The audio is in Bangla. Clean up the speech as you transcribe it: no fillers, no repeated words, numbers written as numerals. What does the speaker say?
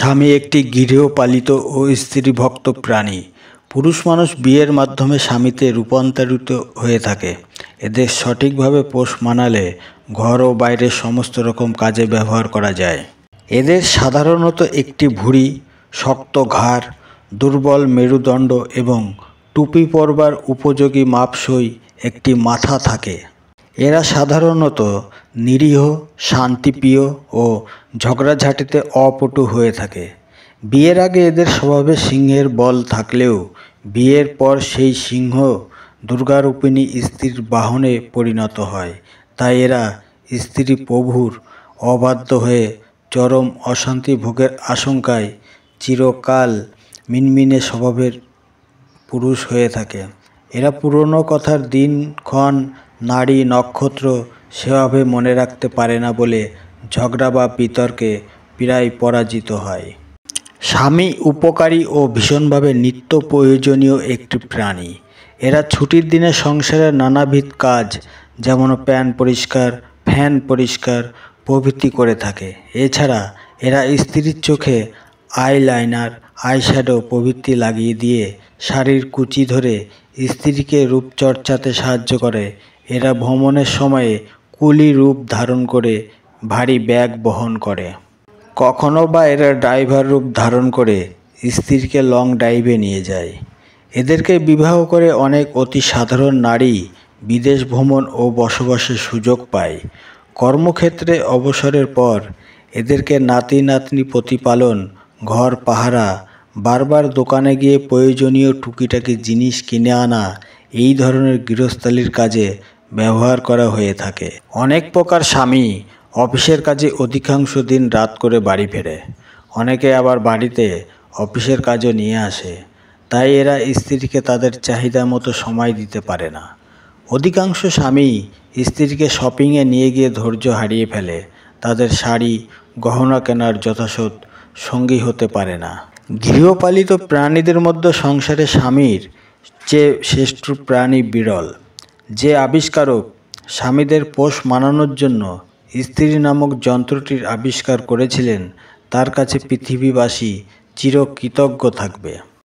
স্বামী একটি গৃহপালিত ও স্ত্রীভক্ত প্রাণী। পুরুষ মানুষ বিয়ের মাধ্যমে স্বামীতে রূপান্তরিত হয়ে থাকে। এদের সঠিকভাবে পোষ মানালে ঘর ও বাইরের সমস্ত রকম কাজে ব্যবহার করা যায়। এদের সাধারণত একটি ভুঁড়ি, শক্ত ঘাড়, দুর্বল মেরুদণ্ড এবং টুপি পরবার উপযোগী মাপসই একটি মাথা থাকে। এরা সাধারণত নিরীহ, শান্তিপ্রিয় ও ঝগড়াঝাঁটিতে অপটু হয়ে থাকে। বিয়ের আগে এদের স্বভাবে সিংহের বল থাকলেও বিয়ের পর সেই সিংহ দুর্গারূপিণী স্ত্রীর বাহনে পরিণত হয়। তাই এরা স্ত্রী প্রভুর অবাধ্য হয়ে চরম অশান্তি ভোগের আশঙ্কায় চিরকাল মিনমিনে স্বভাবের পুরুষ হয়ে থাকে। এরা পুরনো কথার দিনক্ষণ, নাড়ি, নক্ষত্র সেভাবে মনে রাখতে পারে না বলে ঝগড়া বা বিতর্কে প্রায় পরাজিত হয়। স্বামী উপকারী ও ভীষণভাবে নিত্য প্রয়োজনীয় একটি প্রাণী। এরা ছুটির দিনে সংসারের নানাবিধ কাজ যেমন প্যান পরিষ্কার, ফ্যান পরিষ্কার প্রভৃতি করে থাকে। এছাড়া এরা স্ত্রীর চোখে আইলাইনার, আইশ্যাডো প্রভৃতি লাগিয়ে দিয়ে শাড়ির কুচি ধরে স্ত্রীকে রূপচর্চাতে সাহায্য করে। এরা ভ্রমণের সময়ে কুলি রূপ ধারণ করে ভারী ব্যাগ বহন করে। কখনো বা এরা ড্রাইভার রূপ ধারণ করে স্ত্রীকে লং ড্রাইভে নিয়ে যায়। এদেরকে বিবাহ করে অনেক অতি সাধারণ নারী বিদেশ ভ্রমণ ও বসবাসের সুযোগ পায়। কর্মক্ষেত্রে অবসরের পর এদেরকে নাতি নাতনি প্রতিপালন, ঘর পাহারা, বারবার দোকানে গিয়ে প্রয়োজনীয় টুকিটাকি জিনিস কিনে আনা, এই ধরনের গৃহস্থালির কাজে ব্যবহার করা হয়ে থাকে। অনেক প্রকার স্বামী অফিসের কাজে অধিকাংশ দিন রাত করে বাড়ি ফেরে। অনেকে আবার বাড়িতে অফিসের কাজও নিয়ে আসে। তাই এরা স্ত্রীকে তাদের চাহিদা মতো সময় দিতে পারে না। অধিকাংশ স্বামী স্ত্রীকে শপিংয়ে নিয়ে গিয়ে ধৈর্য হারিয়ে ফেলে। তাদের শাড়ি, গহনা কেনার যথাযথ সঙ্গী হতে পারে না। গৃহপালিত প্রাণীদের মধ্যে সংসারে স্বামীর চেয়ে শ্রেষ্ঠ প্রাণী বিরল। যে আবিষ্কারক স্বামীদের পোষ মানানোর জন্য স্ত্রী নামক যন্ত্রটির আবিষ্কার করেছিলেন তার কাছে পৃথিবীবাসী চিরকৃতজ্ঞ থাকবে।